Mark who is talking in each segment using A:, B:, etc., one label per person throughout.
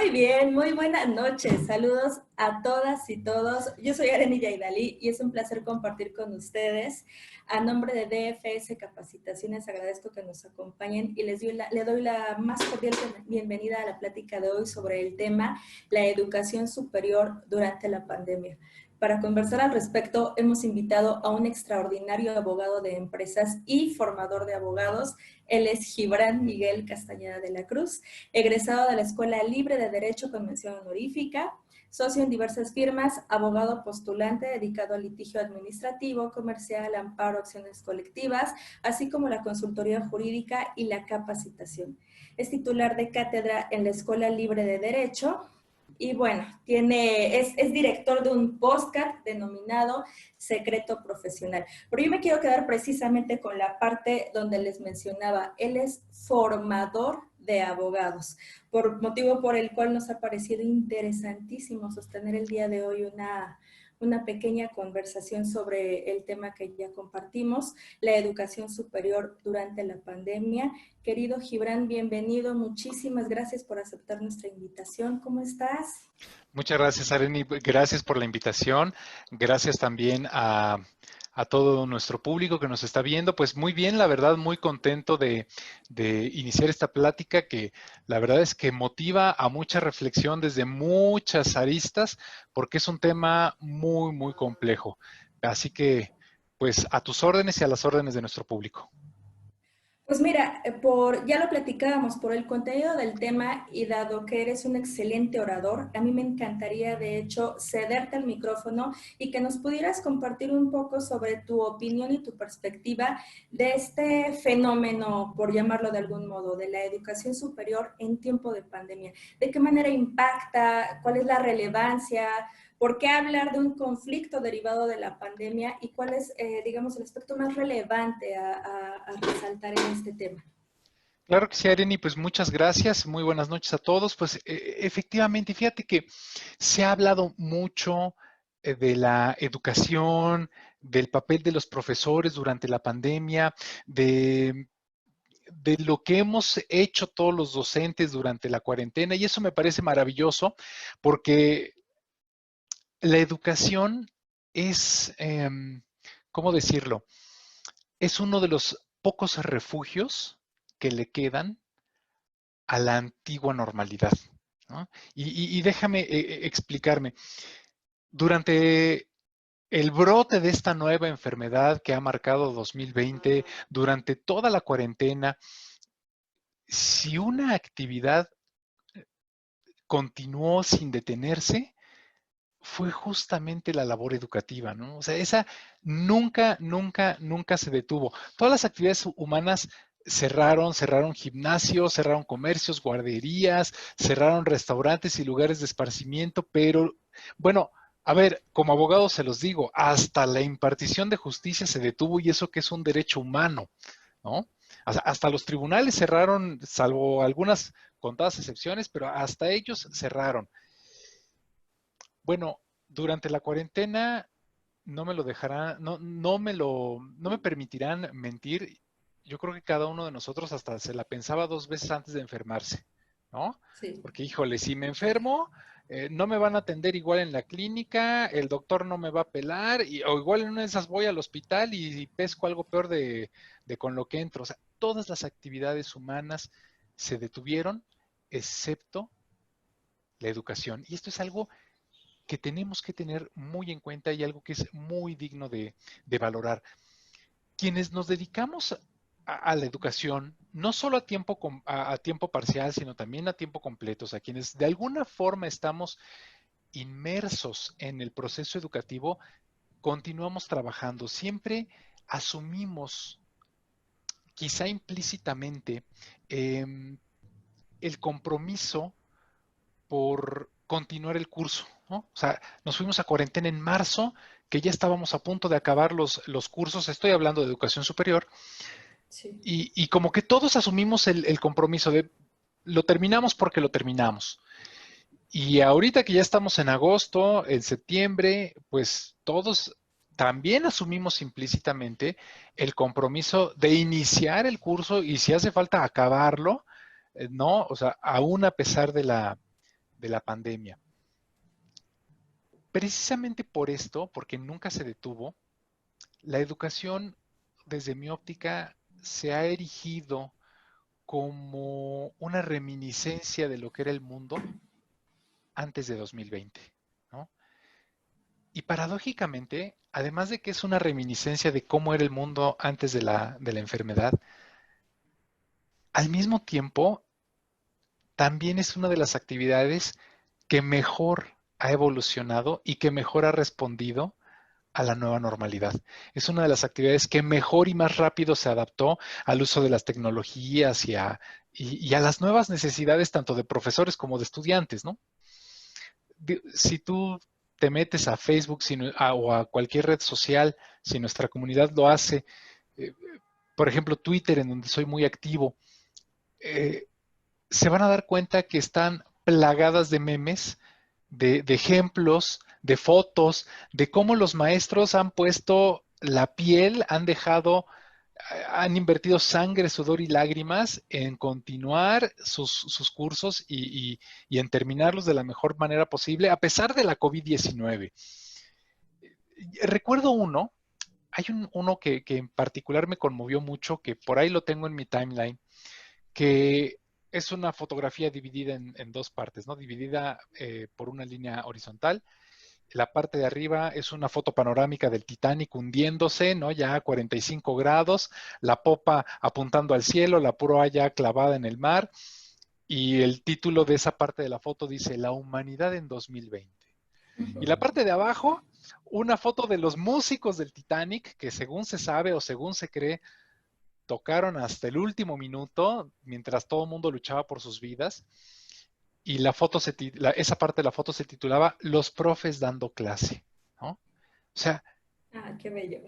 A: Muy bien, muy buenas noches. Saludos a todas y todos. Yo soy Areni Yaidalí y es un placer compartir con ustedes. A nombre de DFS Capacitaciones agradezco que nos acompañen y le doy la más cordial bienvenida a la plática de hoy sobre el tema la educación superior durante la pandemia. Para conversar al respecto, hemos invitado a un extraordinario abogado de empresas y formador de abogados. Él es Gibran Miguel Castañeda de la Cruz, egresado de la Escuela Libre de Derecho con mención honorífica, socio en diversas firmas, abogado postulante dedicado al litigio administrativo, comercial, amparo, acciones colectivas, así como la consultoría jurídica y la capacitación. Es titular de cátedra en la Escuela Libre de Derecho. Y bueno, es director de un podcast denominado Secreto Profesional. Pero yo me quiero quedar precisamente con la parte donde les mencionaba. Él es formador de abogados, por motivo por el cual nos ha parecido interesantísimo sostener el día de hoy una pequeña conversación sobre el tema que ya compartimos, la educación superior durante la pandemia. Querido Gibran, bienvenido. Muchísimas gracias por aceptar nuestra invitación. ¿Cómo estás?
B: Muchas gracias, Areni. Gracias por la invitación. Gracias también a todo nuestro público que nos está viendo. Pues muy bien, la verdad, muy contento de iniciar esta plática que la verdad es que motiva a mucha reflexión desde muchas aristas porque es un tema muy, muy complejo. Así que, pues, a tus órdenes y a las órdenes de nuestro público.
A: Pues mira, ya lo platicábamos por el contenido del tema y dado que eres un excelente orador, a mí me encantaría de hecho cederte el micrófono y que nos pudieras compartir un poco sobre tu opinión y tu perspectiva de este fenómeno, por llamarlo de algún modo, de la educación superior en tiempo de pandemia. ¿De qué manera impacta? ¿Cuál es la relevancia? ¿Por qué hablar de un conflicto derivado de la pandemia y cuál es, digamos, el aspecto más relevante a resaltar en este tema?
B: Claro que sí, Areni, pues muchas gracias, muy buenas noches a todos. Pues efectivamente, fíjate que se ha hablado mucho de la educación, del papel de los profesores durante la pandemia, de lo que hemos hecho todos los docentes durante la cuarentena, y eso me parece maravilloso porque la educación es, ¿cómo decirlo? Es uno de los pocos refugios que le quedan a la antigua normalidad, ¿no? Y déjame explicarme. Durante el brote de esta nueva enfermedad que ha marcado 2020, durante toda la cuarentena, si una actividad continuó sin detenerse, fue justamente la labor educativa, ¿no? O sea, esa nunca, nunca, nunca se detuvo. Todas las actividades humanas cerraron gimnasios, cerraron comercios, guarderías, cerraron restaurantes y lugares de esparcimiento, pero bueno, a ver, como abogado se los digo, hasta la impartición de justicia se detuvo y eso que es un derecho humano, ¿no? Hasta los tribunales cerraron, salvo algunas contadas excepciones, pero hasta ellos cerraron. Bueno, durante la cuarentena no me lo dejarán, no me permitirán mentir. Yo creo que cada uno de nosotros hasta se la pensaba dos veces antes de enfermarse, ¿no?
A: Sí.
B: Porque, híjole, si me enfermo, no me van a atender igual en la clínica, el doctor no me va a pelar, o igual en una de esas voy al hospital y pesco algo peor de con lo que entro. O sea, todas las actividades humanas se detuvieron, excepto la educación. Y esto es algo que tenemos que tener muy en cuenta y algo que es muy digno de valorar. Quienes nos dedicamos a la educación, no solo a tiempo parcial, sino también a tiempo completo, o sea, quienes de alguna forma estamos inmersos en el proceso educativo, continuamos trabajando. Siempre asumimos, quizá implícitamente, eh, el compromiso por continuar el curso, ¿no? O sea, nos fuimos a cuarentena en marzo, que ya estábamos a punto de acabar los cursos, estoy hablando de educación superior,
A: Sí.
B: y como que todos asumimos el compromiso de lo terminamos porque lo terminamos. Y ahorita que ya estamos en agosto, en septiembre, pues todos también asumimos implícitamente el compromiso de iniciar el curso y si hace falta acabarlo, ¿no? O sea, aún a pesar de la pandemia. Precisamente por esto, porque nunca se detuvo, la educación, desde mi óptica, se ha erigido como una reminiscencia de lo que era el mundo antes de 2020, ¿no? Y paradójicamente, además de que es una reminiscencia de cómo era el mundo antes de la enfermedad, al mismo tiempo también es una de las actividades que mejor ha evolucionado y que mejor ha respondido a la nueva normalidad. Es una de las actividades que mejor y más rápido se adaptó al uso de las tecnologías y a las nuevas necesidades tanto de profesores como de estudiantes, ¿no? Si tú te metes a Facebook o a cualquier red social, si nuestra comunidad lo hace, eh, por ejemplo Twitter, en donde soy muy activo, eh, se van a dar cuenta que están plagadas de memes, de ejemplos, de fotos, de cómo los maestros han puesto la piel, han invertido sangre, sudor y lágrimas en continuar sus cursos y en terminarlos de la mejor manera posible, a pesar de la COVID-19. Recuerdo uno que en particular me conmovió mucho, que por ahí lo tengo en mi timeline, que es una fotografía dividida en dos partes, ¿no? Dividida por una línea horizontal. La parte de arriba es una foto panorámica del Titanic hundiéndose, ¿no? Ya a 45 grados, la popa apuntando al cielo, la proa ya clavada en el mar, y el título de esa parte de la foto dice La humanidad en 2020. Y la parte de abajo, una foto de los músicos del Titanic, que según se sabe o según se cree, tocaron hasta el último minuto, mientras todo el mundo luchaba por sus vidas. Y esa parte de la foto se titulaba Los profes dando clase, ¿no? O sea,
A: Ah, qué bello.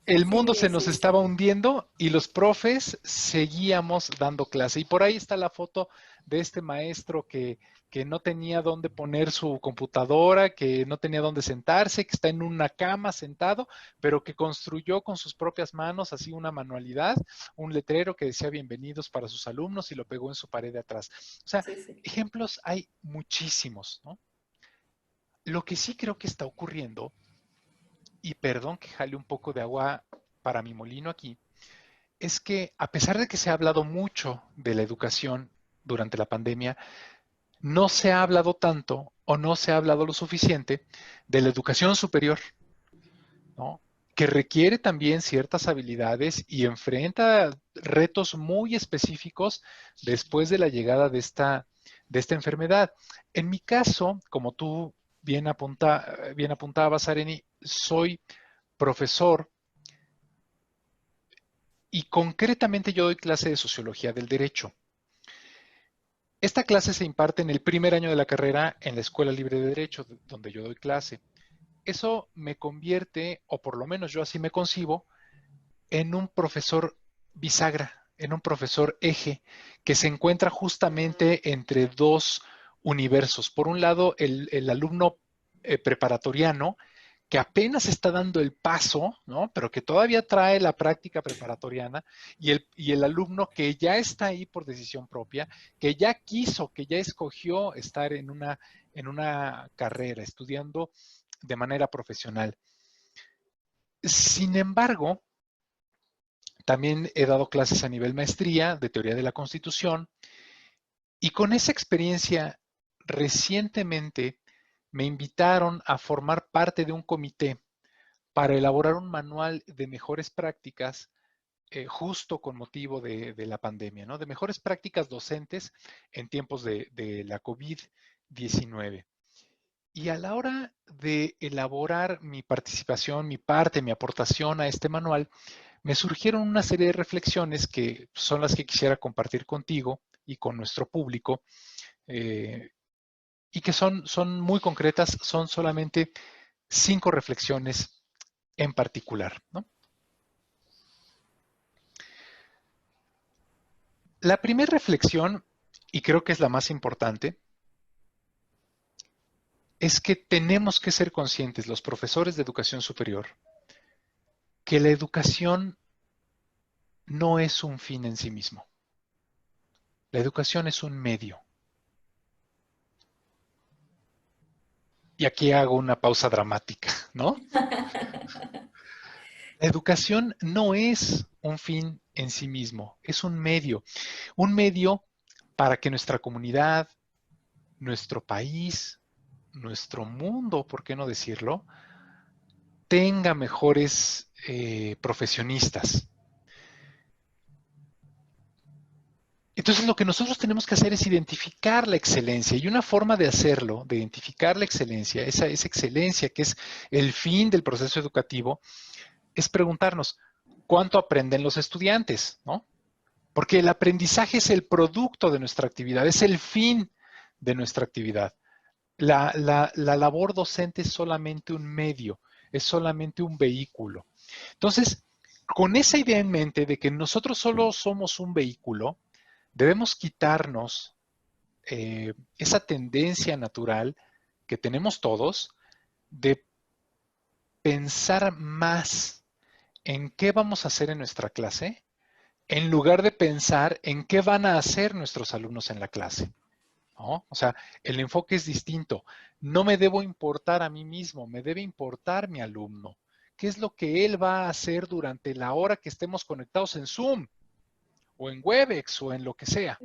B: el mundo se
A: Sí,
B: nos
A: sí,
B: estaba
A: sí.
B: hundiendo y los profes seguíamos dando clase. Y por ahí está la foto de este maestro que no tenía dónde poner su computadora, que no tenía dónde sentarse, que está en una cama sentado, pero que construyó con sus propias manos, así una manualidad, un letrero que decía bienvenidos para sus alumnos y lo pegó en su pared de atrás. O sea,
A: Sí, sí.
B: ejemplos hay muchísimos, ¿no? Lo que sí creo que está ocurriendo, y perdón que jale un poco de agua para mi molino aquí, es que a pesar de que se ha hablado mucho de la educación durante la pandemia, no se ha hablado tanto o no se ha hablado lo suficiente de la educación superior, ¿no? Que requiere también ciertas habilidades y enfrenta retos muy específicos después de la llegada de esta enfermedad. En mi caso, como tú bien apuntabas, Areni, soy profesor y concretamente yo doy clase de sociología del derecho. Esta clase se imparte en el primer año de la carrera en la Escuela Libre de Derecho, donde yo doy clase. Eso me convierte, o por lo menos yo así me concibo, en un profesor bisagra, en un profesor eje, que se encuentra justamente entre dos universos. Por un lado, el alumno preparatoriano, que apenas está dando el paso, ¿no? Pero que todavía trae la práctica preparatoriana, y el alumno que ya está ahí por decisión propia, que ya quiso, que ya escogió estar en una carrera, estudiando de manera profesional. Sin embargo, también he dado clases a nivel maestría de teoría de la Constitución, y con esa experiencia recientemente me invitaron a formar parte de un comité para elaborar un manual de mejores prácticas justo con motivo de la pandemia, ¿no? De mejores prácticas docentes en tiempos de la COVID-19. Y a la hora de elaborar mi participación, mi parte, mi aportación a este manual, me surgieron una serie de reflexiones que son las que quisiera compartir contigo y con nuestro público, eh, y que son muy concretas, son solamente 5 reflexiones en particular, ¿no? La primera reflexión, y creo que es la más importante, es que tenemos que ser conscientes, los profesores de educación superior, que la educación no es un fin en sí mismo. La educación es un medio. Y aquí hago una pausa dramática, ¿no? La educación no es un fin en sí mismo, es un medio para que nuestra comunidad, nuestro país, nuestro mundo, ¿por qué no decirlo?, tenga mejores profesionistas. Entonces lo que nosotros tenemos que hacer es identificar la excelencia y una forma de hacerlo, de identificar la excelencia, esa excelencia que es el fin del proceso educativo, es preguntarnos, ¿cuánto aprenden los estudiantes? ¿No? Porque el aprendizaje es el producto de nuestra actividad, es el fin de nuestra actividad. La labor docente es solamente un medio, es solamente un vehículo. Entonces, con esa idea en mente de que nosotros solo somos un vehículo, debemos quitarnos esa tendencia natural que tenemos todos de pensar más en qué vamos a hacer en nuestra clase, en lugar de pensar en qué van a hacer nuestros alumnos en la clase, ¿no? O sea, el enfoque es distinto. No me debo importar a mí mismo, me debe importar mi alumno. ¿Qué es lo que él va a hacer durante la hora que estemos conectados en Zoom o en Webex o en lo que sea?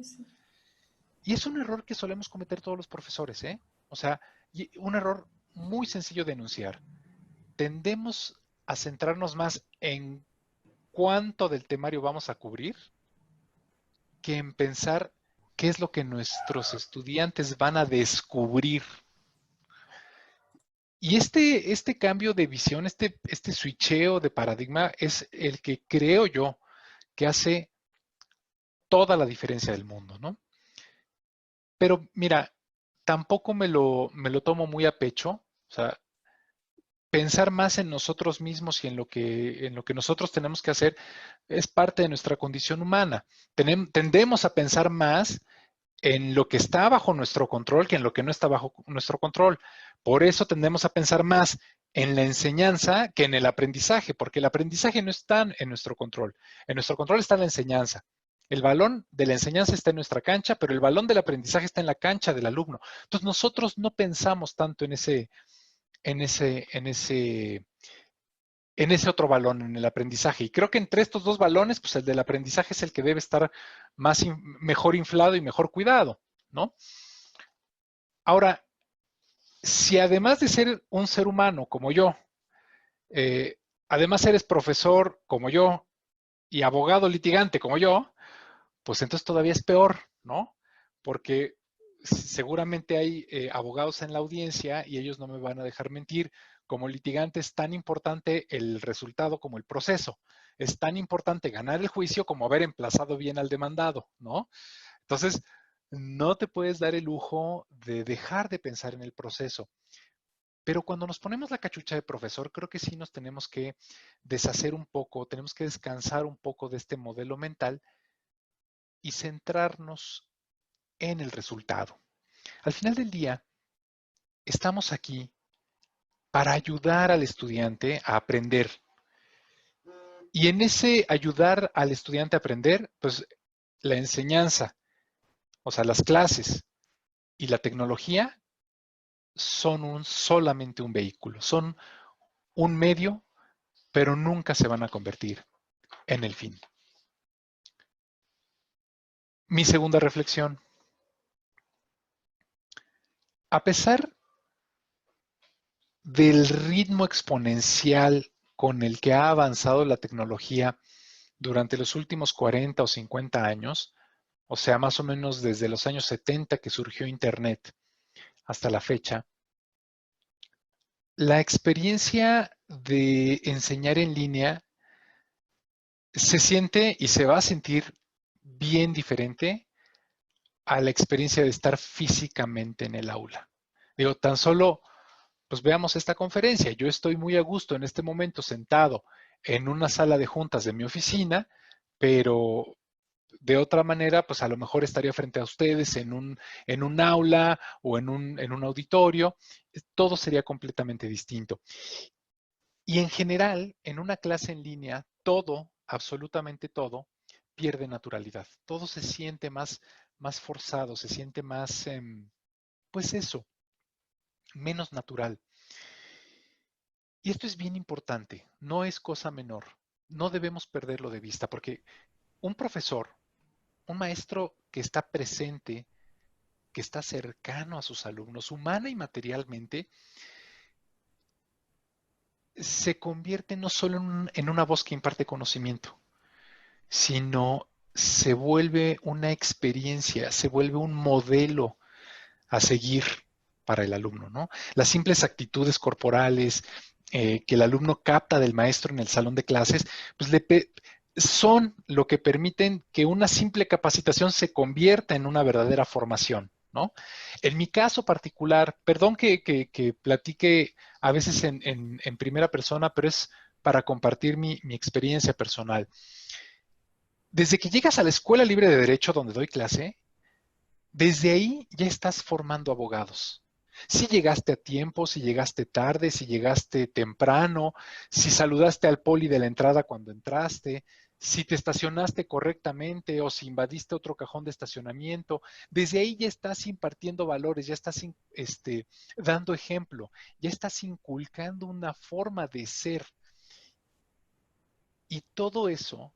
B: Y es un error que solemos cometer todos los profesores, ¿eh? O sea, un error muy sencillo de enunciar. Tendemos a centrarnos más en cuánto del temario vamos a cubrir que en pensar qué es lo que nuestros estudiantes van a descubrir. Y este cambio de visión, este switcheo de paradigma es el que creo yo que hace toda la diferencia del mundo, ¿no? Pero mira, tampoco me lo tomo muy a pecho. O sea, pensar más en nosotros mismos y en lo que nosotros tenemos que hacer es parte de nuestra condición humana. Tendemos a pensar más en lo que está bajo nuestro control que en lo que no está bajo nuestro control. Por eso tendemos a pensar más en la enseñanza que en el aprendizaje, porque el aprendizaje no está en nuestro control. En nuestro control está la enseñanza. El balón de la enseñanza está en nuestra cancha, pero el balón del aprendizaje está en la cancha del alumno. Entonces nosotros no pensamos tanto en ese, en ese, en ese otro balón, en el aprendizaje. Y creo que entre estos dos balones, pues el del aprendizaje es el que debe estar mejor inflado y mejor cuidado, ¿no? Ahora, si además de ser un ser humano como yo, además eres profesor como yo y abogado litigante como yo, pues entonces todavía es peor, ¿no? Porque seguramente hay abogados en la audiencia y ellos no me van a dejar mentir. Como litigante es tan importante el resultado como el proceso. Es tan importante ganar el juicio como haber emplazado bien al demandado, ¿no? Entonces, no te puedes dar el lujo de dejar de pensar en el proceso. Pero cuando nos ponemos la cachucha de profesor, creo que sí nos tenemos que deshacer un poco, tenemos que descansar un poco de este modelo mental y centrarnos en el resultado. Al final del día, estamos aquí para ayudar al estudiante a aprender. Y en ese ayudar al estudiante a aprender, pues la enseñanza, o sea, las clases y la tecnología son solamente un vehículo, son un medio, pero nunca se van a convertir en el fin. Mi segunda reflexión. A pesar del ritmo exponencial con el que ha avanzado la tecnología durante los últimos 40 o 50 años, o sea, más o menos desde los años 70 que surgió Internet hasta la fecha, la experiencia de enseñar en línea se siente y se va a sentir bien diferente a la experiencia de estar físicamente en el aula. Digo, tan solo, pues veamos esta conferencia. Yo estoy muy a gusto en este momento sentado en una sala de juntas de mi oficina, pero de otra manera, pues a lo mejor estaría frente a ustedes en un aula o en un auditorio. Todo sería completamente distinto. Y en general, en una clase en línea, todo, absolutamente todo, pierde naturalidad. Todo se siente más forzado, se siente más, pues eso, menos natural. Y esto es bien importante, no es cosa menor. No debemos perderlo de vista porque un profesor, un maestro que está presente, que está cercano a sus alumnos, humana y materialmente, se convierte no solo en una voz que imparte conocimiento, sino se vuelve una experiencia, se vuelve un modelo a seguir para el alumno, ¿no? Las simples actitudes corporales que el alumno capta del maestro en el salón de clases, pues son lo que permiten que una simple capacitación se convierta en una verdadera formación, ¿no? En mi caso particular, perdón que platique a veces en primera persona, pero es para compartir mi experiencia personal. Desde que llegas a la Escuela Libre de Derecho donde doy clase, desde ahí ya estás formando abogados. Si llegaste a tiempo, si llegaste tarde, si llegaste temprano, si saludaste al poli de la entrada cuando entraste, si te estacionaste correctamente o si invadiste otro cajón de estacionamiento, desde ahí ya estás impartiendo valores, ya estás dando ejemplo, ya estás inculcando una forma de ser. Y todo eso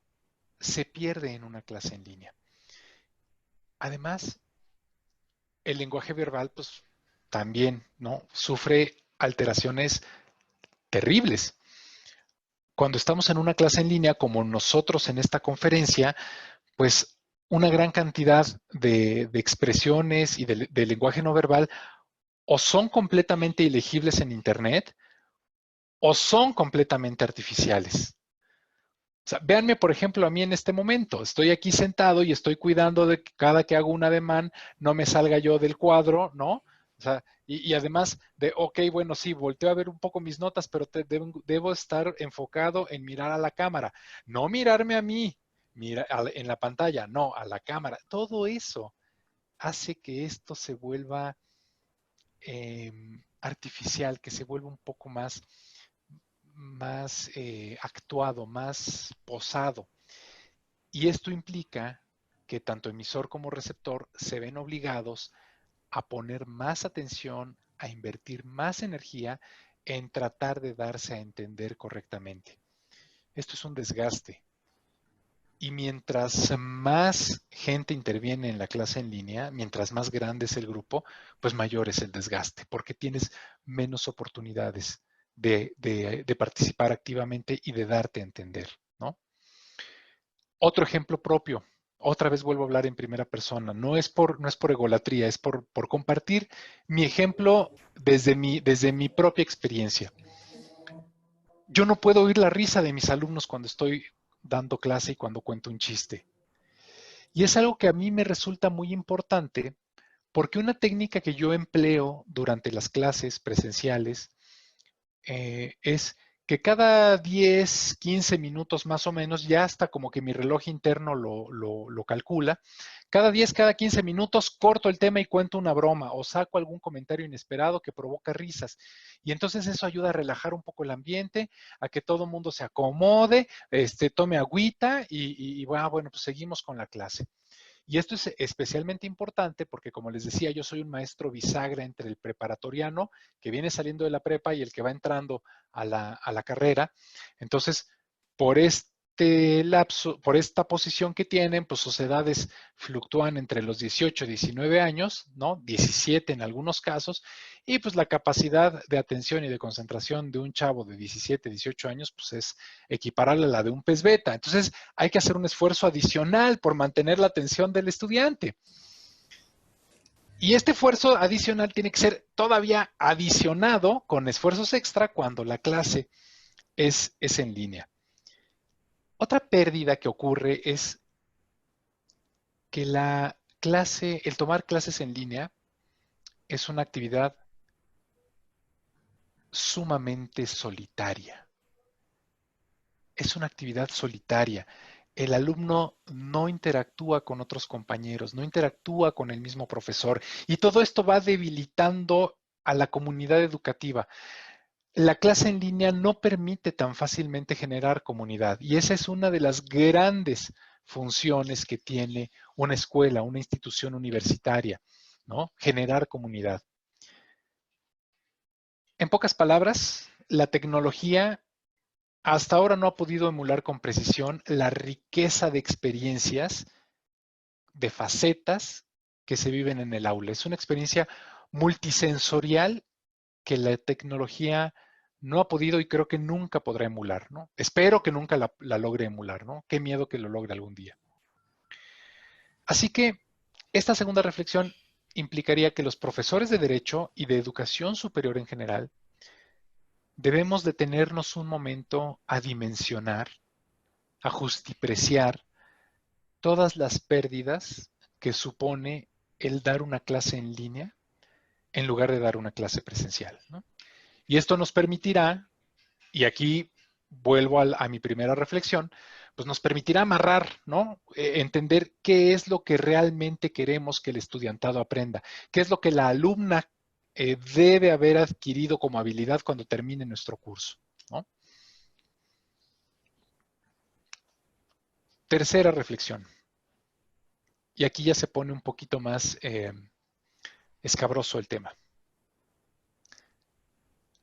B: se pierde en una clase en línea. Además, el lenguaje verbal, pues también, ¿no? Sufre alteraciones terribles. Cuando estamos en una clase en línea, como nosotros en esta conferencia, pues una gran cantidad de expresiones y de lenguaje no verbal o son completamente ilegibles en Internet o son completamente artificiales. O sea, véanme, por ejemplo, a mí en este momento. Estoy aquí sentado y estoy cuidando de que cada que hago un ademán no me salga yo del cuadro, ¿no? O sea, y además de, ok, bueno, sí, volteo a ver un poco mis notas, pero debo estar enfocado en mirar a la cámara. No mirarme a mí, en la pantalla, no, a la cámara. Todo eso hace que esto se vuelva artificial, que se vuelva un poco más actuado, más posado. Y esto implica que tanto emisor como receptor se ven obligados a poner más atención, a invertir más energía en tratar de darse a entender correctamente. Esto es un desgaste. Y mientras más gente interviene en la clase en línea, mientras más grande es el grupo, pues mayor es el desgaste, porque tienes menos oportunidades de participar activamente y de darte a entender, ¿no? Otro ejemplo propio, otra vez vuelvo a hablar en primera persona, no es por egolatría, es por compartir mi ejemplo desde mi propia experiencia. Yo no puedo oír la risa de mis alumnos cuando estoy dando clase y cuando cuento un chiste. Y es algo que a mí me resulta muy importante porque una técnica que yo empleo durante las clases presenciales es que cada 10, 15 minutos más o menos, ya hasta como que mi reloj interno lo calcula, cada 10, cada 15 minutos corto el tema y cuento una broma o saco algún comentario inesperado que provoca risas. Y entonces eso ayuda a relajar un poco el ambiente, a que todo el mundo se acomode, tome agüita y bueno, pues seguimos con la clase. Y esto es especialmente importante porque, como les decía, yo soy un maestro bisagra entre el preparatoriano que viene saliendo de la prepa y el que va entrando a la carrera. Entonces, por este lapso, por esta posición que tienen, pues sus edades fluctúan entre los 18 y 19 años, ¿no? 17 en algunos casos, y pues la capacidad de atención y de concentración de un chavo de 17, 18 años, pues es equiparable a la de un pez beta. Entonces, hay que hacer un esfuerzo adicional por mantener la atención del estudiante. Y este esfuerzo adicional tiene que ser todavía adicionado con esfuerzos extra cuando la clase es en línea. Otra pérdida que ocurre es que el tomar clases en línea es una actividad sumamente solitaria. Es una actividad solitaria. El alumno no interactúa con otros compañeros, no interactúa con el mismo profesor y todo esto va debilitando a la comunidad educativa. La clase en línea no permite tan fácilmente generar comunidad y esa es una de las grandes funciones que tiene una escuela, una institución universitaria, ¿no? Generar comunidad. En pocas palabras, la tecnología hasta ahora no ha podido emular con precisión la riqueza de experiencias, de facetas que se viven en el aula. Es una experiencia multisensorial que la tecnología no ha podido y creo que nunca podrá emular, ¿no? Espero que nunca la logre emular, ¿no? Qué miedo que lo logre algún día. Así que esta segunda reflexión implicaría que los profesores de Derecho y de Educación Superior en general debemos detenernos un momento a dimensionar, a justipreciar todas las pérdidas que supone el dar una clase en línea en lugar de dar una clase presencial, ¿no? Y esto nos permitirá, y aquí vuelvo a mi primera reflexión, pues nos permitirá amarrar, ¿no? Entender qué es lo que realmente queremos que el estudiantado aprenda, qué es lo que la alumna debe haber adquirido como habilidad cuando termine nuestro curso, ¿no? Tercera reflexión, y aquí ya se pone un poquito más escabroso el tema.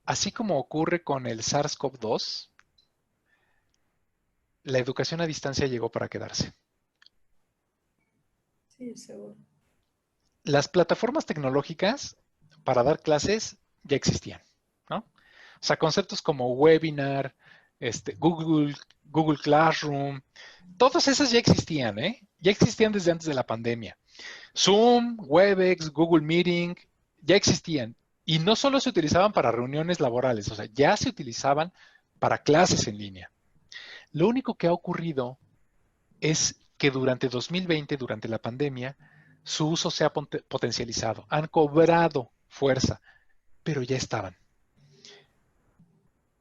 B: Así como ocurre con el SARS-CoV-2, la educación a distancia llegó para quedarse.
A: Sí, seguro.
B: Las plataformas tecnológicas para dar clases ya existían, ¿no? O sea, conceptos como webinar, Google Classroom, todas esas ya existían, ¿eh? Ya existían desde antes de la pandemia. Zoom, Webex, Google Meeting, ya existían. Y no solo se utilizaban para reuniones laborales, o sea, ya se utilizaban para clases en línea. Lo único que ha ocurrido es que durante 2020, durante la pandemia, su uso se ha potencializado, han cobrado fuerza, pero ya estaban.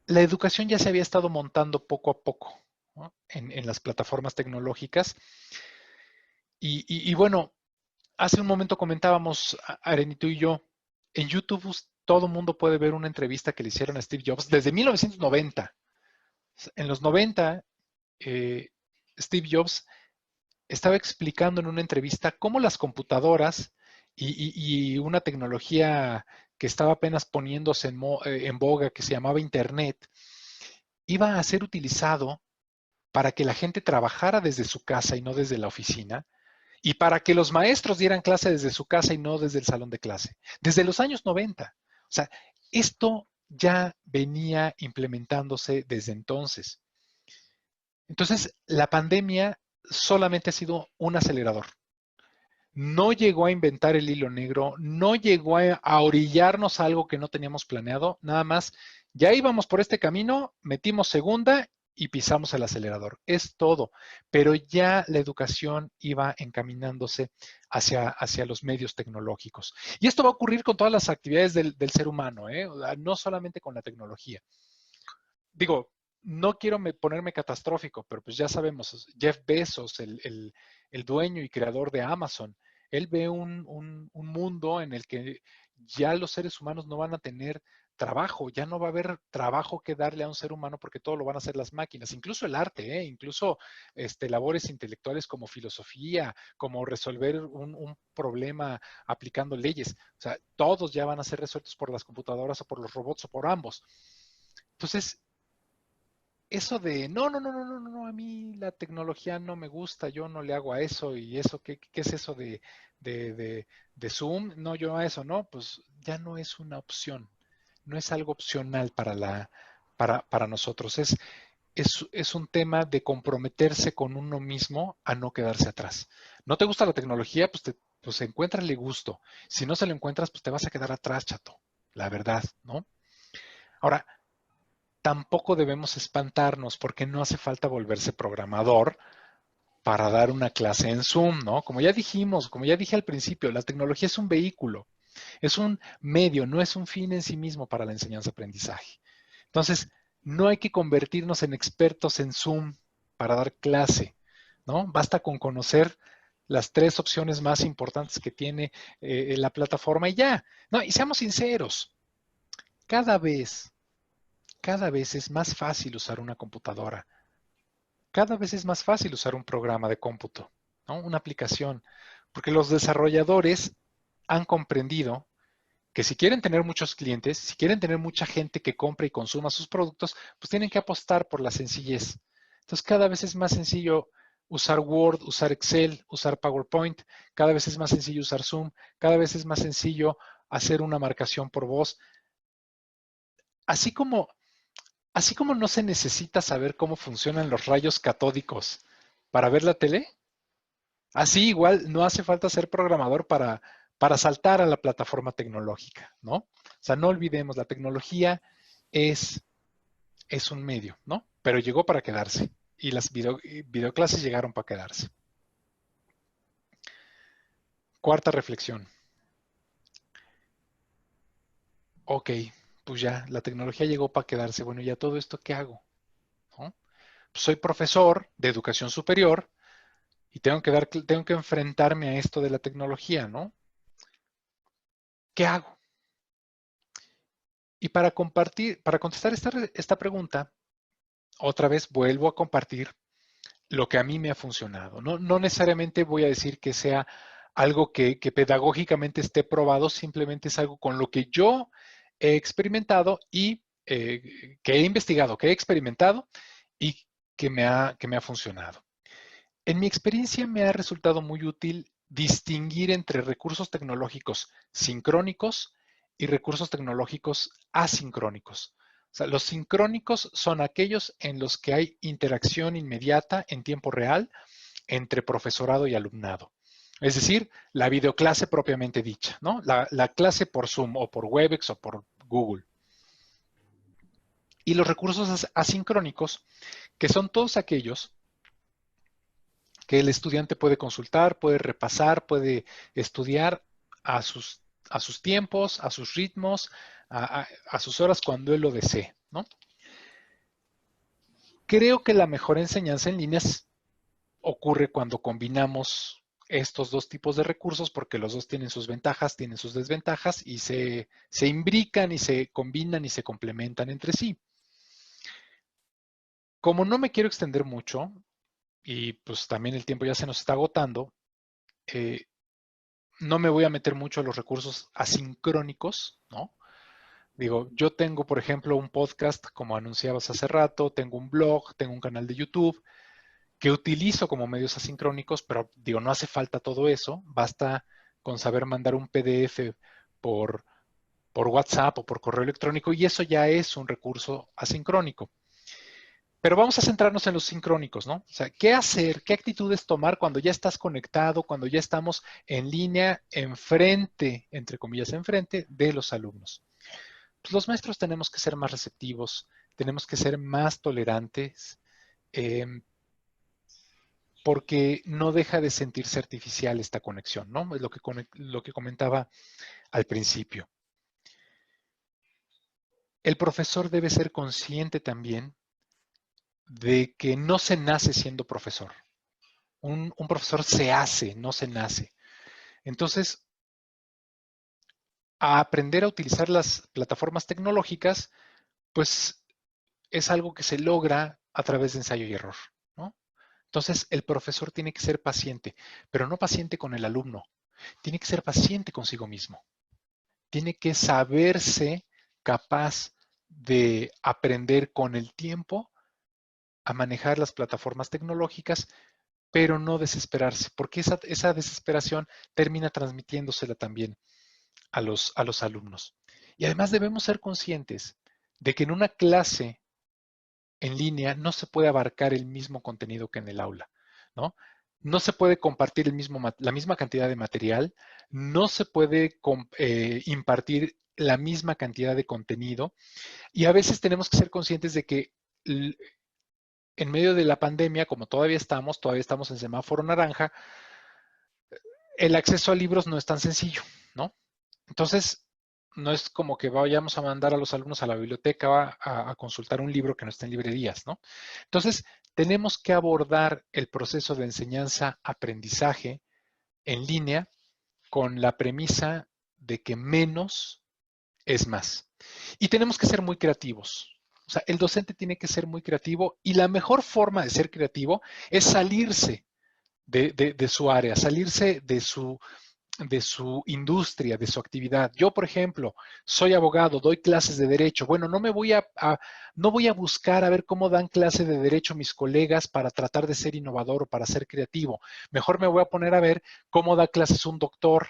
B: La educación ya se había estado montando poco a poco, ¿no? en las plataformas tecnológicas. Y bueno, hace un momento comentábamos, Arenito y yo, en YouTube todo el mundo puede ver una entrevista que le hicieron a Steve Jobs desde 1990. En los 90, Steve Jobs estaba explicando en una entrevista cómo las computadoras y una tecnología que estaba apenas poniéndose en boga, que se llamaba Internet, iba a ser utilizado para que la gente trabajara desde su casa y no desde la oficina, y para que los maestros dieran clase desde su casa y no desde el salón de clase, desde los años 90. O sea, esto ya venía implementándose desde entonces. Entonces, la pandemia solamente ha sido un acelerador. No llegó a inventar el hilo negro, no llegó a orillarnos a algo que no teníamos planeado, nada más, ya íbamos por este camino, metimos segunda y pisamos el acelerador. Es todo, pero ya la educación iba encaminándose hacia los medios tecnológicos. Y esto va a ocurrir con todas las actividades del ser humano, ¿eh? O sea, no solamente con la tecnología. Digo, no quiero ponerme catastrófico, pero pues ya sabemos, Jeff Bezos, el dueño y creador de Amazon, él ve un mundo en el que ya los seres humanos no van a tener trabajo, ya no va a haber trabajo que darle a un ser humano porque todo lo van a hacer las máquinas, incluso el arte, incluso labores intelectuales como filosofía, como resolver un problema aplicando leyes. O sea, todos ya van a ser resueltos por las computadoras o por los robots o por ambos. Entonces, eso de, no, a mí la tecnología no me gusta, yo no le hago a eso, y eso, ¿qué es eso de Zoom? No, yo a eso, no, pues ya no es una opción, no es algo opcional para nosotros, es un tema de comprometerse con uno mismo a no quedarse atrás. ¿No te gusta la tecnología? Pues encuéntrale gusto. Si no se lo encuentras, pues te vas a quedar atrás, chato, la verdad, ¿no? Ahora, tampoco debemos espantarnos porque no hace falta volverse programador para dar una clase en Zoom, ¿no? Como ya dijimos, como ya dije al principio, la tecnología es un vehículo, es un medio, no es un fin en sí mismo para la enseñanza-aprendizaje. Entonces, no hay que convertirnos en expertos en Zoom para dar clase, ¿no? Basta con conocer las tres opciones más importantes que tiene la plataforma y ya. No, y seamos sinceros, cada vez cada vez es más fácil usar una computadora, cada vez es más fácil usar un programa de cómputo, ¿no? Una aplicación, porque los desarrolladores han comprendido que si quieren tener muchos clientes, si quieren tener mucha gente que compre y consuma sus productos, pues tienen que apostar por la sencillez. Entonces, cada vez es más sencillo usar Word, usar Excel, usar PowerPoint, cada vez es más sencillo usar Zoom, cada vez es más sencillo hacer una marcación por voz. Así como, así como no se necesita saber cómo funcionan los rayos catódicos para ver la tele, así igual no hace falta ser programador para saltar a la plataforma tecnológica, ¿no? O sea, no olvidemos, la tecnología es, es un medio, ¿no? Pero llegó para quedarse y las videoclases llegaron para quedarse. Cuarta reflexión. Ok, pues ya, la tecnología llegó para quedarse. Bueno, ¿ya todo esto qué hago? ¿No? Pues soy profesor de educación superior y tengo que enfrentarme a esto de la tecnología, ¿no? ¿Qué hago? Y para contestar esta pregunta, otra vez vuelvo a compartir lo que a mí me ha funcionado. No necesariamente voy a decir que sea algo que pedagógicamente esté probado, simplemente es algo con lo que yo he experimentado y que he investigado, que he experimentado y que me ha funcionado. En mi experiencia me ha resultado muy útil distinguir entre recursos tecnológicos sincrónicos y recursos tecnológicos asincrónicos. O sea, los sincrónicos son aquellos en los que hay interacción inmediata en tiempo real entre profesorado y alumnado. Es decir, la videoclase propiamente dicha, ¿no? La clase por Zoom o por Webex o por Google. Y los recursos asincrónicos, que son todos aquellos que el estudiante puede consultar, puede repasar, puede estudiar a sus, a sus tiempos, a sus ritmos, a sus horas cuando él lo desee, ¿no? Creo que la mejor enseñanza en líneas ocurre cuando combinamos estos dos tipos de recursos porque los dos tienen sus ventajas, tienen sus desventajas y se imbrican y se combinan y se complementan entre sí. Como no me quiero extender mucho y pues también el tiempo ya se nos está agotando, no me voy a meter mucho a los recursos asincrónicos, ¿no? Digo, yo tengo, por ejemplo, un podcast, como anunciabas hace rato, tengo un blog, tengo un canal de YouTube que utilizo como medios asincrónicos, pero digo, no hace falta todo eso, basta con saber mandar un PDF por, por WhatsApp o por correo electrónico y eso ya es un recurso asincrónico. Pero vamos a centrarnos en los sincrónicos, ¿no? O sea, ¿qué hacer? ¿Qué actitudes tomar cuando ya estás conectado, cuando ya estamos en línea, enfrente, entre comillas, enfrente de los alumnos? Pues los maestros tenemos que ser más receptivos, tenemos que ser más tolerantes, eh, porque no deja de sentirse artificial esta conexión, ¿no? Es lo que comentaba al principio. El profesor debe ser consciente también de que no se nace siendo profesor. Un profesor se hace, no se nace. Entonces, a aprender a utilizar las plataformas tecnológicas, pues es algo que se logra a través de ensayo y error, ¿no? Entonces, el profesor tiene que ser paciente, pero no paciente con el alumno, tiene que ser paciente consigo mismo. Tiene que saberse capaz de aprender con el tiempo a manejar las plataformas tecnológicas, pero no desesperarse, porque esa desesperación termina transmitiéndosela también a los alumnos. Y además debemos ser conscientes de que en una clase en línea no se puede abarcar el mismo contenido que en el aula, ¿no? No se puede compartir la misma cantidad de material, no se puede impartir la misma cantidad de contenido y a veces tenemos que ser conscientes de que en medio de la pandemia, como todavía estamos en semáforo naranja, el acceso a libros no es tan sencillo, ¿no? Entonces, no es como que vayamos a mandar a los alumnos a la biblioteca a consultar un libro que no está en librerías, ¿no? Entonces, tenemos que abordar el proceso de enseñanza-aprendizaje en línea con la premisa de que menos es más. Y tenemos que ser muy creativos. O sea, el docente tiene que ser muy creativo y la mejor forma de ser creativo es salirse de su área, salirse de su industria, de su actividad. Yo, por ejemplo, soy abogado, doy clases de derecho. Bueno, no voy a buscar a ver cómo dan clase de derecho mis colegas para tratar de ser innovador o para ser creativo. Mejor me voy a poner a ver cómo da clases un doctor,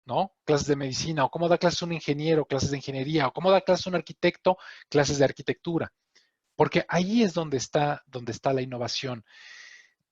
B: ¿no? Clases de medicina, o cómo da clases un ingeniero, clases de ingeniería, o cómo da clases un arquitecto, clases de arquitectura. Porque ahí es donde está la innovación.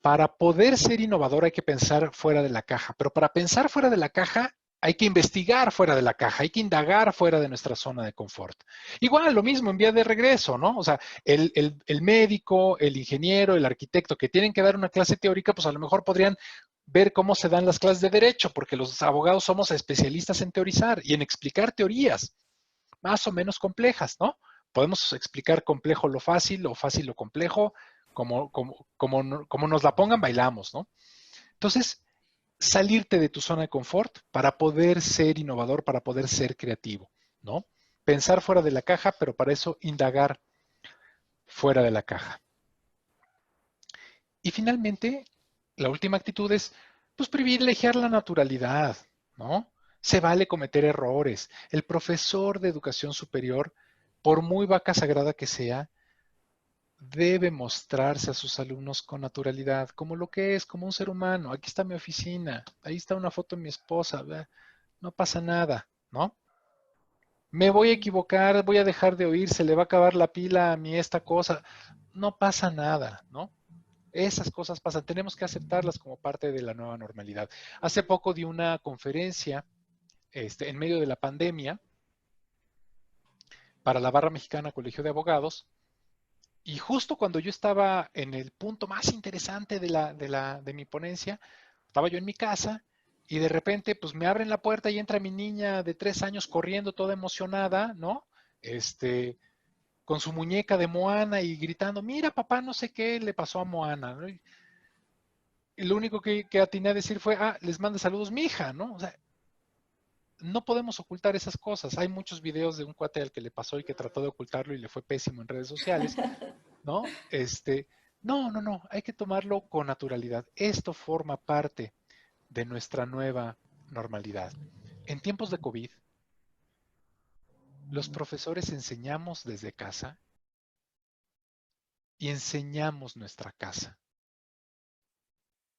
B: Para poder ser innovador hay que pensar fuera de la caja, pero para pensar fuera de la caja hay que investigar fuera de la caja, hay que indagar fuera de nuestra zona de confort. Igual, lo mismo en vía de regreso, ¿no? O sea, el médico, el ingeniero, el arquitecto que tienen que dar una clase teórica, pues a lo mejor podrían ver cómo se dan las clases de derecho, porque los abogados somos especialistas en teorizar y en explicar teorías más o menos complejas, ¿no? Podemos explicar complejo lo fácil lo complejo, como nos la pongan, bailamos, ¿no? Entonces, salirte de tu zona de confort para poder ser innovador, para poder ser creativo, ¿no? Pensar fuera de la caja, pero para eso indagar fuera de la caja. Y finalmente, la última actitud es, pues, privilegiar la naturalidad, ¿no? Se vale cometer errores. El profesor de educación superior, por muy vaca sagrada que sea, debe mostrarse a sus alumnos con naturalidad, como lo que es, como un ser humano. Aquí está mi oficina, ahí está una foto de mi esposa, no pasa nada, ¿no? Me voy a equivocar, voy a dejar de oír, se le va a acabar la pila a mí esta cosa. No pasa nada, ¿no? Esas cosas pasan, tenemos que aceptarlas como parte de la nueva normalidad. Hace poco di una conferencia en medio de la pandemia para la Barra Mexicana Colegio de Abogados. Y justo cuando yo estaba en el punto más interesante de mi ponencia, estaba yo en mi casa y de repente pues me abren la puerta y entra mi niña de 3 años corriendo toda emocionada, ¿no? Con su muñeca de Moana y gritando, mira papá, no sé qué le pasó a Moana, ¿no? Y lo único que atiné a decir fue, les manda saludos mi hija, ¿no? O sea, no podemos ocultar esas cosas. Hay muchos videos de un cuate al que le pasó y que trató de ocultarlo y le fue pésimo en redes sociales, ¿no? No, hay que tomarlo con naturalidad. Esto forma parte de nuestra nueva normalidad. En tiempos de COVID, los profesores enseñamos desde casa y enseñamos nuestra casa.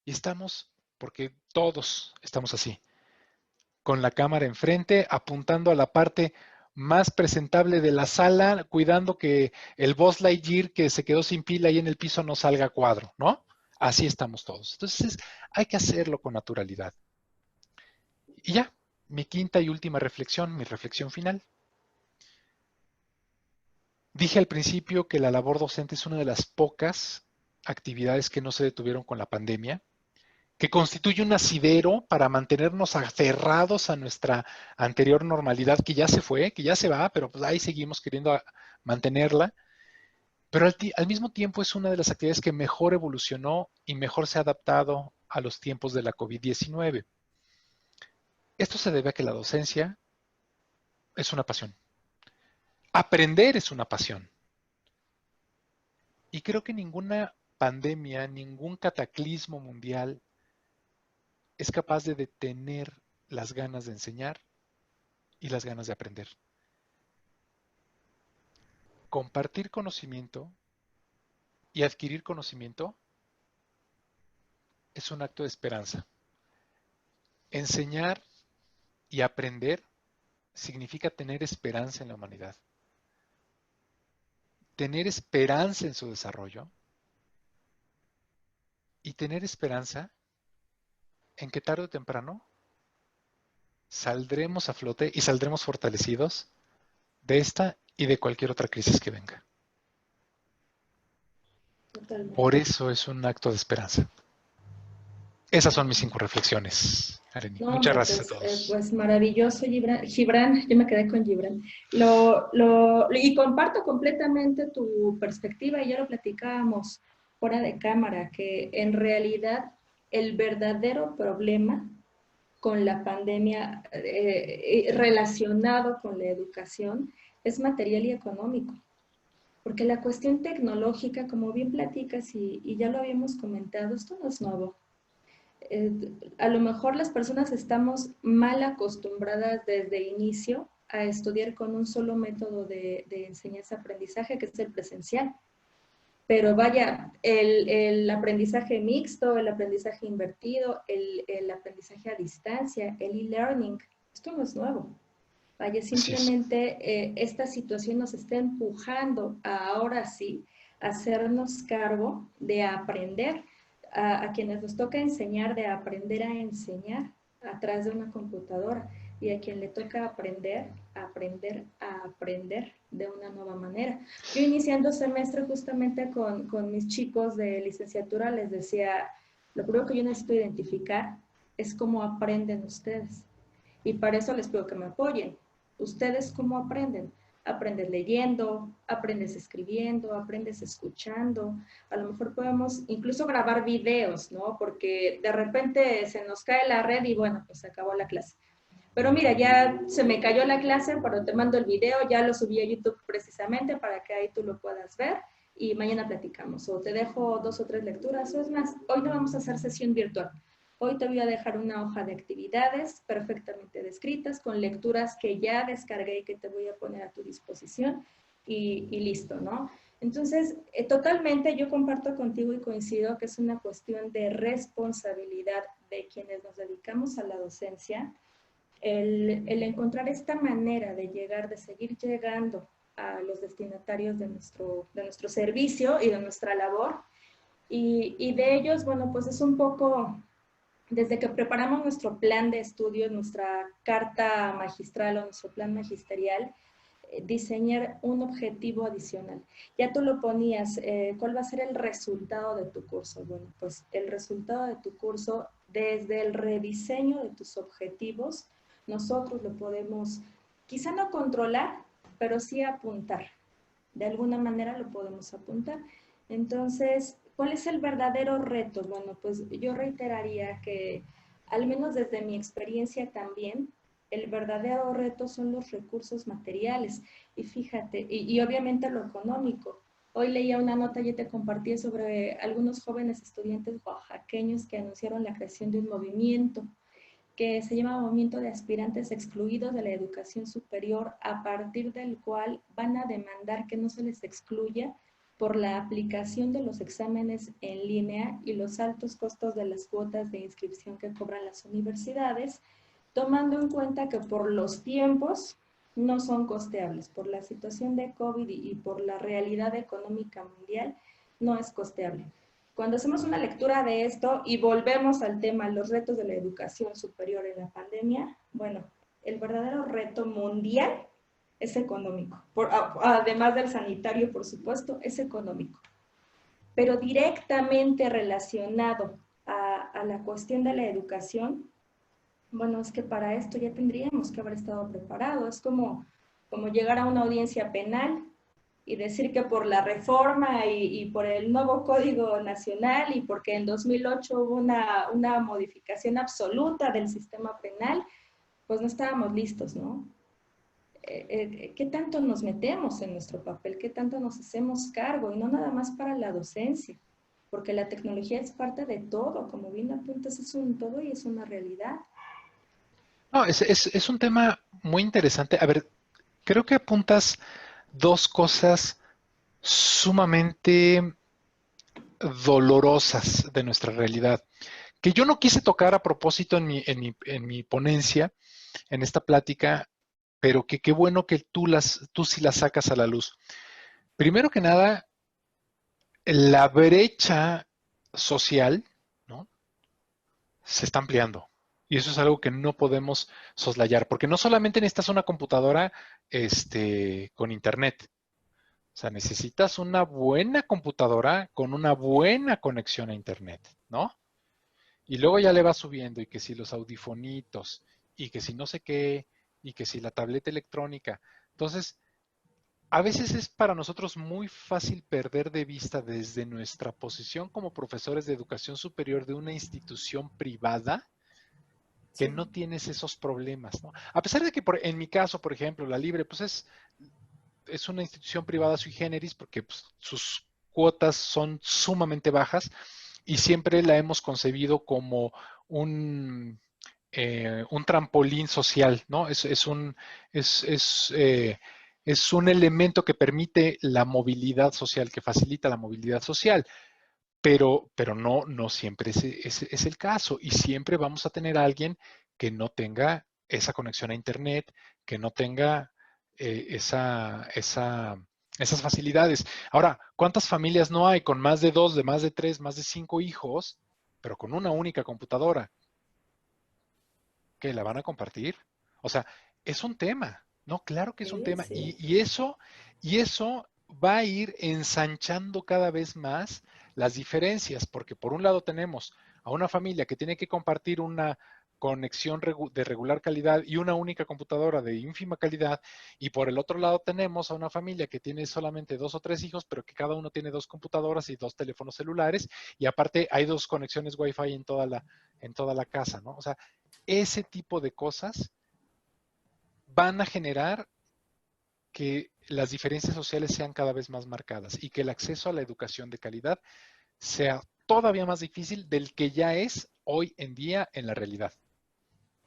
B: Y estamos, porque todos estamos así, con la cámara enfrente, apuntando a la parte más presentable de la sala, cuidando que el Buzz Lightyear que se quedó sin pila ahí en el piso no salga a cuadro, ¿no? Así estamos todos. Entonces, hay que hacerlo con naturalidad. Y ya, mi quinta y última reflexión, mi reflexión final. Dije al principio que la labor docente es una de las pocas actividades que no se detuvieron con la pandemia, que constituye un asidero para mantenernos aferrados a nuestra anterior normalidad, que ya se fue, que ya se va, pero pues ahí seguimos queriendo mantenerla. Pero al mismo tiempo es una de las actividades que mejor evolucionó y mejor se ha adaptado a los tiempos de la COVID-19. Esto se debe a que la docencia es una pasión. Aprender es una pasión. Y creo que ninguna pandemia, ningún cataclismo mundial es capaz de detener las ganas de enseñar y las ganas de aprender. Compartir conocimiento y adquirir conocimiento es un acto de esperanza. Enseñar y aprender significa tener esperanza en la humanidad. Tener esperanza en su desarrollo y tener esperanza en que tarde o temprano saldremos a flote y saldremos fortalecidos de esta y de cualquier otra crisis que venga.
A: Totalmente.
B: Por eso es un acto de esperanza. Esas son mis 5 reflexiones, Areni.
A: No,
B: Muchas
A: hombre,
B: gracias a todos.
A: pues maravilloso, Gibran, yo me quedé con Gibran. Y comparto completamente tu perspectiva, y ya lo platicábamos fuera de cámara, que en realidad el verdadero problema con la pandemia relacionado con la educación es material y económico. Porque la cuestión tecnológica, como bien platicas y ya lo habíamos comentado, esto no es nuevo. eh, a lo mejor las personas estamos mal acostumbradas desde inicio a estudiar con un solo método de enseñanza-aprendizaje, que es el presencial. Pero vaya, el aprendizaje mixto, el aprendizaje invertido, el aprendizaje a distancia, el e-learning, esto no es nuevo. Vaya,
B: Así es.
A: simplemente esta situación nos está empujando a, ahora sí, a hacernos cargo de aprender, a quienes nos toca enseñar, de aprender a enseñar atrás de una computadora, y a quien le toca aprender, a aprender de una nueva manera. Yo iniciando semestre justamente con mis chicos de licenciatura les decía, lo primero que yo necesito identificar es cómo aprenden ustedes. Y para eso les pido que me apoyen. ¿Ustedes cómo aprenden? Aprendes leyendo, aprendes escribiendo, aprendes escuchando. A lo mejor podemos incluso grabar videos, ¿no? Porque de repente se nos cae la red y bueno, pues se acabó la clase. Pero mira, ya se me cayó la clase, pero te mando el video, ya lo subí a YouTube precisamente para que ahí tú lo puedas ver y mañana platicamos. O te dejo 2 o 3 lecturas, o es más, hoy no vamos a hacer sesión virtual. Hoy te voy a dejar una hoja de actividades perfectamente descritas con lecturas que ya descargué y que te voy a poner a tu disposición y listo, ¿no? Entonces, totalmente yo comparto contigo y coincido que es una cuestión de responsabilidad de quienes nos dedicamos a la docencia, el encontrar esta manera de llegar, de seguir llegando a los destinatarios de nuestro servicio y de nuestra labor. Y de ellos, bueno, pues es un poco, desde que preparamos nuestro plan de estudios, nuestra carta magistral o nuestro plan magisterial, diseñar un objetivo adicional. Ya tú lo ponías, ¿cuál va a ser el resultado de tu curso? Bueno, pues el resultado de tu curso, desde el rediseño de tus objetivos, nosotros lo podemos, quizá no controlar, pero sí apuntar. De alguna manera lo podemos apuntar. Entonces, ¿cuál es el verdadero reto? Bueno, pues yo reiteraría que, al menos desde mi experiencia también, el verdadero reto son los recursos materiales. Y fíjate, y obviamente lo económico. Hoy leía una nota, yo te compartí sobre algunos jóvenes estudiantes oaxaqueños que anunciaron la creación de un movimiento que se llama Movimiento de Aspirantes Excluidos de la Educación Superior, a partir del cual van a demandar que no se les excluya por la aplicación de los exámenes en línea y los altos costos de las cuotas de inscripción que cobran las universidades, tomando en cuenta que por los tiempos no son costeables, por la situación de COVID y por la realidad económica mundial, no es costeable. Cuando hacemos una lectura de esto y volvemos al tema, los retos de la educación superior en la pandemia, bueno, el verdadero reto mundial es económico. Además del sanitario, por supuesto, es económico. Pero directamente relacionado a la cuestión de la educación, bueno, es que para esto ya tendríamos que haber estado preparados. Es como llegar a una audiencia penal y decir que por la reforma y por el nuevo Código Nacional y porque en 2008 hubo una modificación absoluta del sistema penal, pues no estábamos listos, ¿no? ¿Qué tanto nos metemos en nuestro papel? ¿Qué tanto nos hacemos cargo? Y no nada más para la docencia, porque la tecnología es parte de todo, como bien apuntas, es un todo y es una realidad.
B: No, es un tema muy interesante. A ver, creo que apuntas dos cosas sumamente dolorosas de nuestra realidad, que yo no quise tocar a propósito en mi ponencia, en esta plática, pero que qué bueno que tú sí las sacas a la luz. Primero que nada, la brecha social, ¿no? Se está ampliando. Y eso es algo que no podemos soslayar, porque no solamente necesitas una computadora con internet. O sea, necesitas una buena computadora con una buena conexión a internet, ¿no? Y luego ya le vas subiendo, y que si los audifonitos, y que si no sé qué, y que si la tableta electrónica. Entonces, a veces es para nosotros muy fácil perder de vista desde nuestra posición como profesores de educación superior de una institución privada que
A: Sí.
B: no tienes esos problemas, ¿no? A pesar de que en mi caso, por ejemplo, la Libre, pues es una institución privada sui generis porque pues, sus cuotas son sumamente bajas y siempre la hemos concebido como un trampolín social, ¿no? Es un elemento que permite la movilidad social, que facilita la movilidad social. Pero no siempre es el caso y siempre vamos a tener a alguien que no tenga esa conexión a Internet, que no tenga esas facilidades. Ahora, ¿cuántas familias no hay con más de 2, de más de 3, más de 5 hijos, pero con una única computadora? ¿Que la van a compartir? O sea, es un tema, ¿no? Claro que es un
A: Sí,
B: tema.
A: sí.
B: Y eso va a ir ensanchando cada vez más las diferencias, porque por un lado tenemos a una familia que tiene que compartir una conexión de regular calidad y una única computadora de ínfima calidad, y por el otro lado tenemos a una familia que tiene solamente 2 o 3 hijos, pero que cada uno tiene 2 computadoras y 2 teléfonos celulares, y aparte hay 2 conexiones Wi-Fi en toda la casa, ¿no? O sea, ese tipo de cosas van a generar que las diferencias sociales sean cada vez más marcadas y que el acceso a la educación de calidad sea todavía más difícil del que ya es hoy en día en la realidad.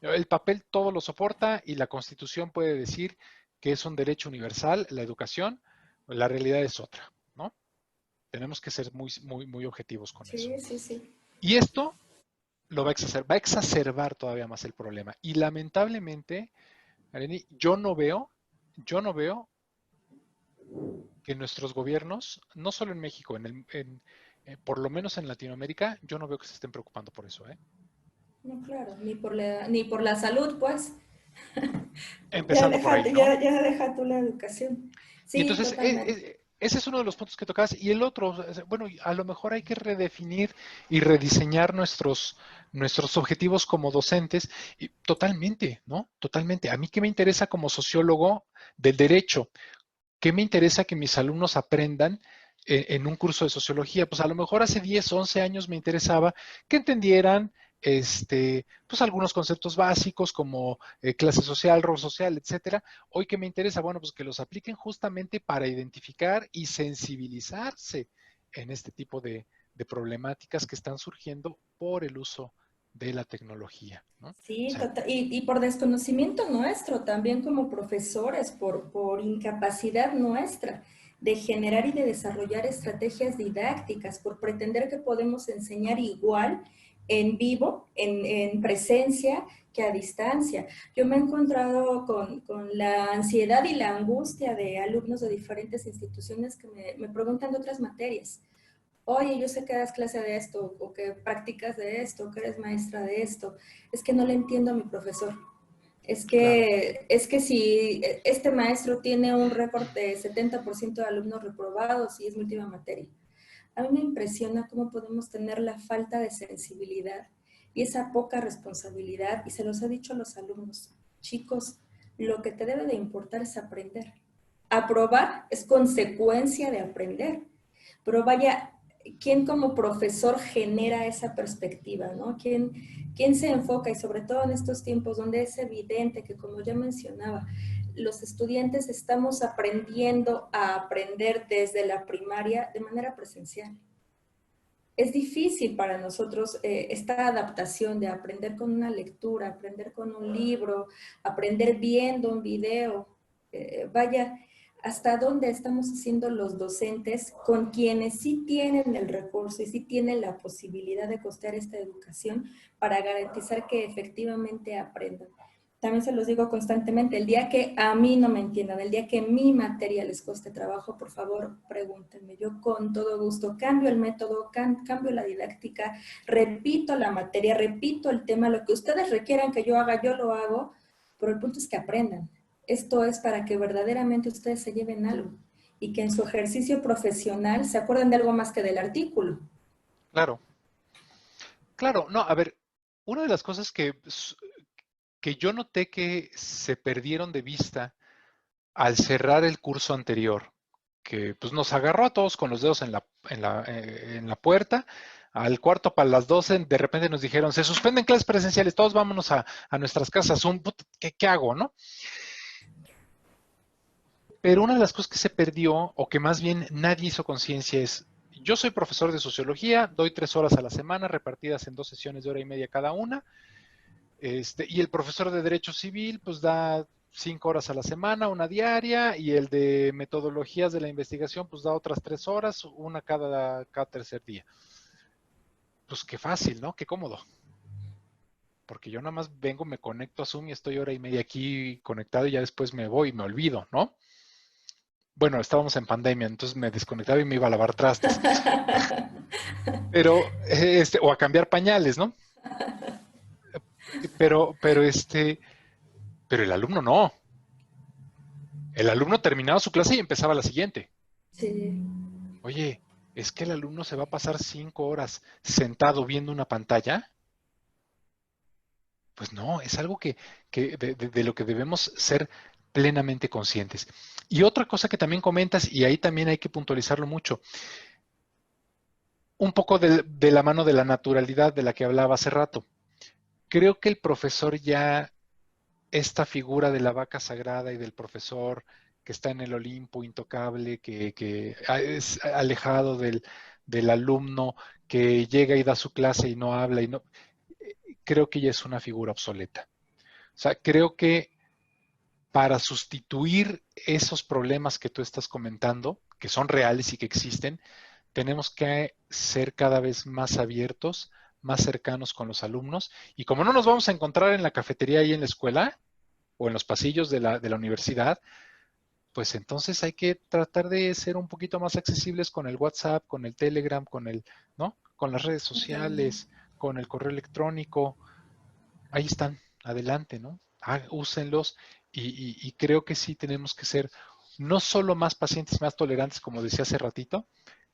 B: El papel todo lo soporta y la Constitución puede decir que es un derecho universal la educación, la realidad es otra, ¿no? Tenemos que ser muy objetivos con eso.
A: Sí, sí, sí.
B: Y esto va a exacerbar todavía más el problema. Y lamentablemente, Areni, yo no veo que nuestros gobiernos, no solo en México, por lo menos en Latinoamérica, yo no veo que se estén preocupando por eso, ¿eh?
A: No, claro, ni por la salud, pues.
B: Empezando por ahí, ¿no?
A: Ya deja tú la educación.
B: Y
A: Sí,
B: entonces,
A: totalmente.
B: ese es uno de los puntos que tocabas. Y el otro, bueno, a lo mejor hay que redefinir y rediseñar nuestros objetivos como docentes. Y totalmente, ¿no? Totalmente. A mí qué me interesa como sociólogo del derecho, ¿qué me interesa que mis alumnos aprendan en un curso de sociología? Pues a lo mejor hace 10, 11 años me interesaba que entendieran pues algunos conceptos básicos como clase social, rol social, etcétera. Hoy que me interesa, bueno, pues que los apliquen justamente para identificar y sensibilizarse en este tipo de problemáticas que están surgiendo por el uso de la tecnología, ¿no? O
A: Sí,
B: sea,
A: y por desconocimiento nuestro, también como profesores, por incapacidad nuestra de generar y de desarrollar estrategias didácticas, por pretender que podemos enseñar igual en vivo, en presencia, que a distancia. Yo me he encontrado con la ansiedad y la angustia de alumnos de diferentes instituciones que me preguntan de otras materias. Oye, yo sé que das clase de esto, o que practicas de esto, o que eres maestra de esto. Es que no le entiendo a mi profesor.
B: claro.
A: Es que si este maestro tiene un récord de 70% de alumnos reprobados y es mi última materia. A mí me impresiona cómo podemos tener la falta de sensibilidad y esa poca responsabilidad, y se los he dicho a los alumnos, chicos, lo que te debe de importar es aprender. Aprobar es consecuencia de aprender, pero vaya, ¿quién como profesor genera esa perspectiva, ¿no? ¿Quién se enfoca? Y sobre todo en estos tiempos donde es evidente que, como ya mencionaba, los estudiantes estamos aprendiendo a aprender desde la primaria de manera presencial. Es difícil para nosotros esta adaptación de aprender con una lectura, aprender con un libro, aprender viendo un video. Vaya, hasta dónde estamos haciendo los docentes con quienes sí tienen el recurso y sí tienen la posibilidad de costear esta educación para garantizar que efectivamente aprendan. También se los digo constantemente, el día que a mí no me entiendan, el día que mi materia les cueste trabajo, por favor, pregúntenme. Yo con todo gusto cambio el método, cambio la didáctica, repito la materia, repito el tema, lo que ustedes requieran que yo haga, yo lo hago, pero el punto es que aprendan. Esto es para que verdaderamente ustedes se lleven algo y que en su ejercicio profesional se acuerden de algo más que del artículo.
B: Claro, claro. No, a ver, una de las cosas que yo noté que se perdieron de vista al cerrar el curso anterior, que pues nos agarró a todos con los dedos en la puerta. Al cuarto para las 12, de repente nos dijeron, se suspenden clases presenciales, todos vámonos a nuestras casas. ¿Qué hago, no? Pero una de las cosas que se perdió, o que más bien nadie hizo conciencia, es, yo soy profesor de sociología, doy 3 horas a la semana repartidas en 2 sesiones de hora y media cada una. Y el profesor de Derecho Civil, pues da 5 horas a la semana, una diaria, y el de metodologías de la investigación, pues da otras 3 horas, una cada tercer día. Pues qué fácil, ¿no? Qué cómodo. Porque yo nada más vengo, me conecto a Zoom y estoy hora y media aquí conectado y ya después me voy y me olvido, ¿no? Bueno, estábamos en pandemia, entonces me desconectaba y me iba a lavar trastes. Pero, o a cambiar pañales, ¿no? Pero el alumno no. El alumno terminaba su clase y empezaba la siguiente.
A: Sí.
B: Oye, ¿es que el alumno se va a pasar 5 horas sentado viendo una pantalla? Pues no, es algo de lo que debemos ser plenamente conscientes. Y otra cosa que también comentas, y ahí también hay que puntualizarlo mucho, un poco de la mano de la naturalidad de la que hablaba hace rato. Creo que el profesor ya, esta figura de la vaca sagrada y del profesor que está en el Olimpo intocable, que es alejado del alumno, que llega y da su clase y no habla, y no, creo que ya es una figura obsoleta. O sea, creo que para sustituir esos problemas que tú estás comentando, que son reales y que existen, tenemos que ser cada vez más abiertos, más cercanos con los alumnos. Y como no nos vamos a encontrar en la cafetería y en la escuela o en los pasillos de la universidad, pues entonces hay que tratar de ser un poquito más accesibles con el WhatsApp, con el Telegram, ¿no? Con las redes sociales, con el correo electrónico. Ahí están, adelante, ¿no? Úsenlos y creo que sí tenemos que ser no solo más pacientes, más tolerantes, como decía hace ratito,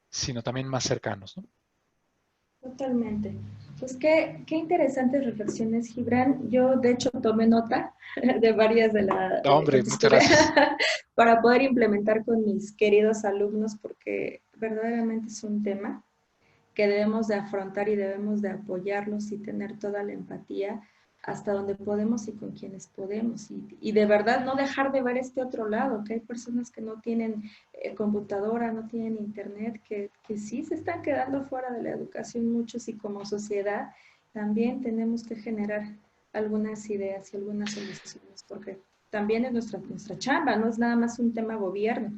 B: sino también más cercanos, ¿no?
A: Totalmente. Pues qué interesantes reflexiones, Gibran. Yo, de hecho, tomé nota de varias de
B: Hombre,
A: tus
B: muchas gracias.
A: para poder implementar con mis queridos alumnos, porque verdaderamente es un tema que debemos de afrontar y debemos de apoyarlos y tener toda la empatía hasta donde podemos y con quienes podemos. Y de verdad no dejar de ver este otro lado, que hay personas que no tienen computadora, no tienen internet, que sí se están quedando fuera de la educación muchos y como sociedad también tenemos que generar algunas ideas y algunas soluciones, porque también es nuestra chamba, no es nada más un tema gobierno.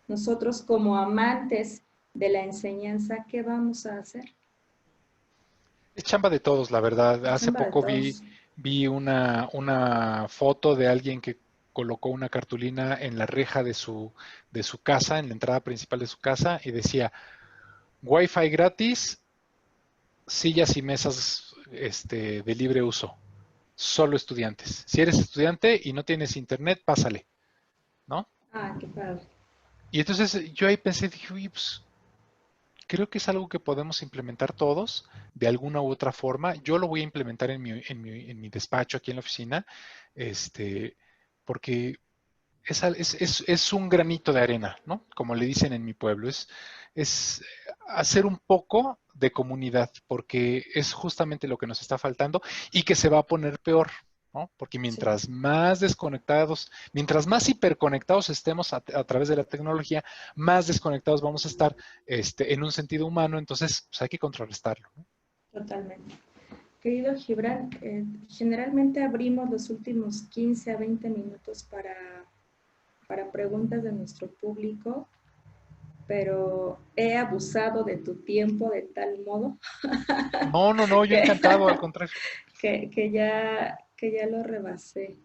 A: Nosotros como amantes de la enseñanza, ¿qué vamos a hacer?
B: Es chamba de todos, la verdad.
A: Es
B: Hace
A: chamba de
B: poco vi,
A: todos.
B: vi una foto de alguien que colocó una cartulina en la reja de su casa, en la entrada principal de su casa, y decía, Wi-Fi gratis, sillas y mesas de libre uso, solo estudiantes. Si eres estudiante y no tienes internet, pásale, ¿no?
A: Ah, qué padre.
B: Y entonces yo ahí pensé, dije, uy, pues creo que es algo que podemos implementar todos de alguna u otra forma. Yo lo voy a implementar en mi despacho aquí en la oficina, este, porque es un granito de arena, ¿no? Como le dicen en mi pueblo, es hacer un poco de comunidad, porque es justamente lo que nos está faltando y que se va a poner peor, ¿no? Porque
A: Sí,
B: mientras más desconectados, mientras más hiperconectados estemos a través de la tecnología, más desconectados vamos a estar en un sentido humano, entonces pues hay que contrarrestarlo, ¿no?
A: totalmente. Querido Gibran, generalmente abrimos los últimos 15 a 20 minutos para preguntas de nuestro público, pero he abusado de tu tiempo de tal modo
B: No, no, no, yo
A: que,
B: encantado, al contrario.
A: que ya lo rebasé.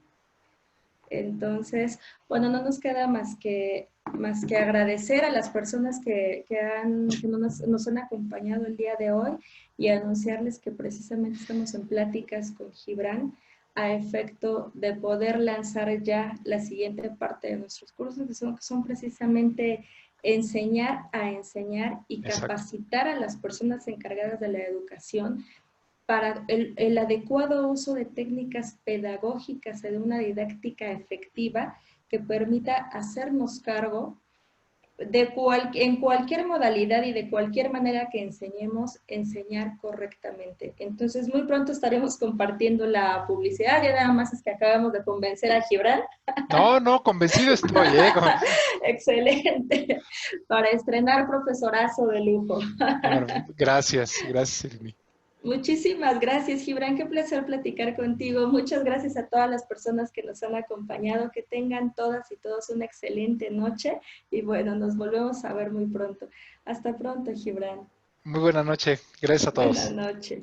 A: Entonces, bueno, no nos queda más que agradecer a las personas que nos han acompañado el día de hoy y anunciarles que precisamente estamos en pláticas con Gibran a efecto de poder lanzar ya la siguiente parte de nuestros cursos, que son precisamente enseñar a enseñar y
B: Exacto,
A: capacitar a las personas encargadas de la educación para el adecuado uso de técnicas pedagógicas y de una didáctica efectiva que permita hacernos cargo en cualquier modalidad y de cualquier manera que enseñemos, enseñar correctamente. Entonces, muy pronto estaremos compartiendo la publicidad. Ya nada más es que acabamos de convencer a Gibran.
B: No, no, convencido estoy, ¿eh?
A: Excelente. Para estrenar profesorazo de lujo.
B: Gracias, gracias, Irmi.
A: Muchísimas gracias, Gibran. Qué placer platicar contigo. Muchas gracias a todas las personas que nos han acompañado. Que tengan todas y todos una excelente noche. Y bueno, nos volvemos a ver muy pronto. Hasta pronto, Gibran.
B: Muy buena noche, gracias a
A: Buenas
B: todos.
A: noches.